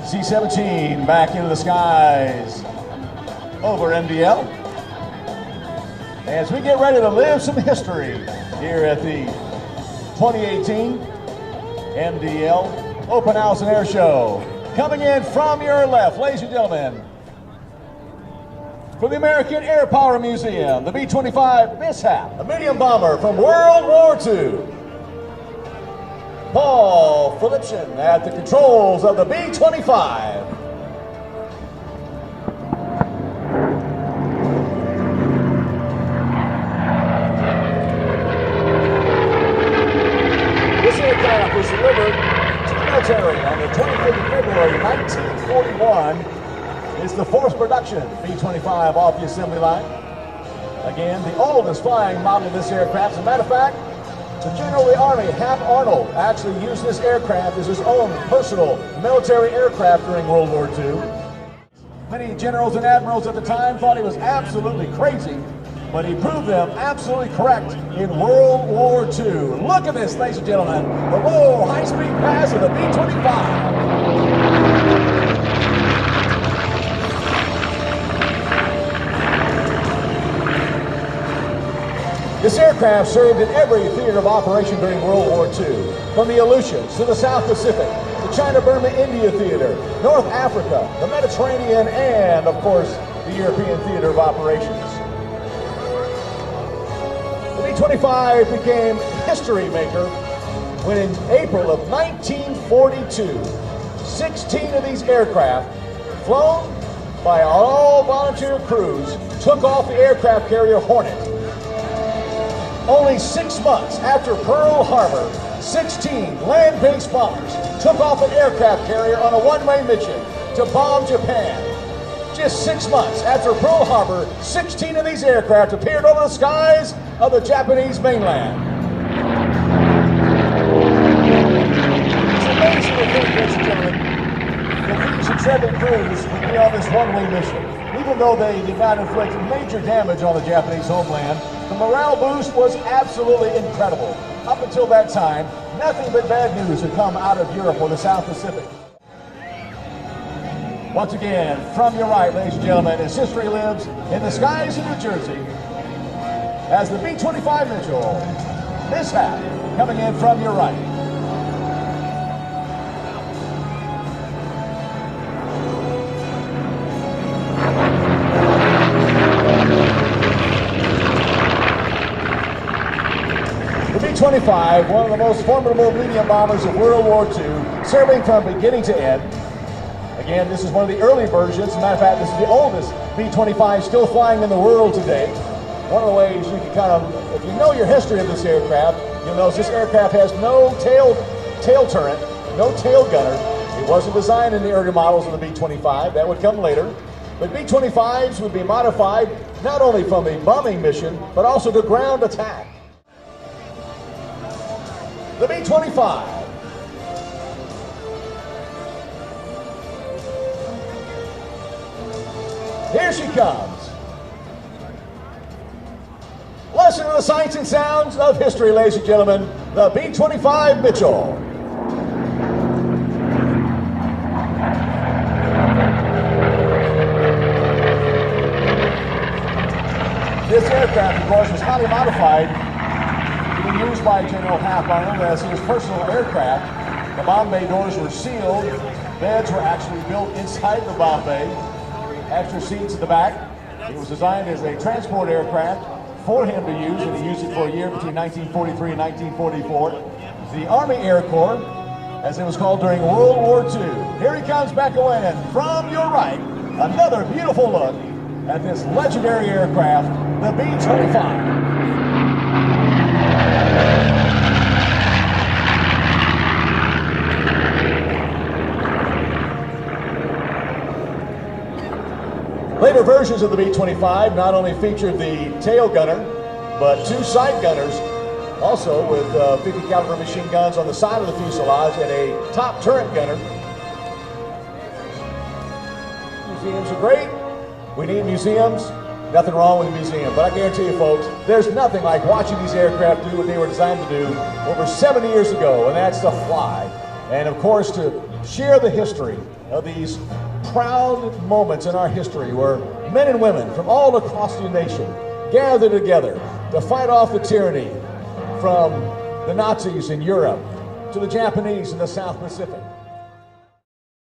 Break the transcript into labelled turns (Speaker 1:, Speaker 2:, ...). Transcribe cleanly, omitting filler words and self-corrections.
Speaker 1: C-17 back into the skies over MDL. As we get ready to live some history here at the 2018 MDL Open House and Air Show. Coming in from your left, ladies and gentlemen, from the American Airpower Museum, the B-25 Mishap, a medium bomber from World War II. Paul Philipson at the controls of the B-25. This aircraft was delivered to the military on the 25th of February, 1941. It's the fourth production B-25 off the assembly line. Again, the oldest flying model of this aircraft. As a matter of fact, the General of the Army, Hap Arnold, actually used this aircraft as his own personal military aircraft during World War II. Many generals and admirals at the time thought he was absolutely crazy, but he proved them absolutely correct in World War II. Look at this, ladies and gentlemen, the low high-speed pass of the B-25. This aircraft served in every theater of operation during World War II, from the Aleutians to the South Pacific, the China-Burma-India Theater, North Africa, the Mediterranean, and, of course, the European Theater of Operations. The B-25 became history maker when in April of 1942, 16 of these aircraft, flown by all-volunteer crews, took off the aircraft carrier Hornet. Only 6 months after Pearl Harbor, 16 land-based bombers took off an aircraft carrier on a one-way mission to bomb Japan. Just 6 months after Pearl Harbor, 16 of these aircraft appeared over the skies of the Japanese mainland. It's amazing to think, ladies and gentlemen, that these intrepid crews would be on this one-way mission. Even though they did not inflict major damage on the Japanese homeland, the morale boost was absolutely incredible. Up until that time, nothing but bad news had come out of Europe or the South Pacific. Once again, from your right, ladies and gentlemen, as history lives in the skies of New Jersey, as the B-25 Mitchell, Mishap, coming in from your right. The B-25, one of the most formidable medium bombers of World War II, serving from beginning to end. Again, this is one of the early versions. As a matter of fact, this is the oldest B-25 still flying in the world today. One of the ways you can kind of, if you know your history of this aircraft, you'll notice this aircraft has no tail turret, no tail gunner. It wasn't designed in the early models of the B-25. That would come later. But B-25s would be modified not only from a bombing mission, but also to ground attack. The B-25. Here she comes. Listen to the sights and sounds of history, ladies and gentlemen. The B-25 Mitchell. This aircraft, of course, was highly modified, being used by General Hap Arnold as his personal aircraft. The bomb bay doors were sealed. Beds were actually built inside the bomb bay. Extra seats at the back. It was designed as a transport aircraft for him to use, and he used it for a year between 1943 and 1944. The Army Air Corps, as it was called during World War II. Here he comes back away, and from your right, another beautiful look at this legendary aircraft, the B-25. Later versions of the B-25 not only featured the tail gunner, but 2 side gunners, also with 50 caliber machine guns on the side of the fuselage and a top turret gunner. Museums are great. We need museums. Nothing wrong with a museum, but I guarantee you folks, there's nothing like watching these aircraft do what they were designed to do over 70 years ago, and that's to fly. and of course to share the history of these proud moments in our history where men and women from all across the nation gathered together to fight off the tyranny from the Nazis in Europe to the Japanese in the South Pacific.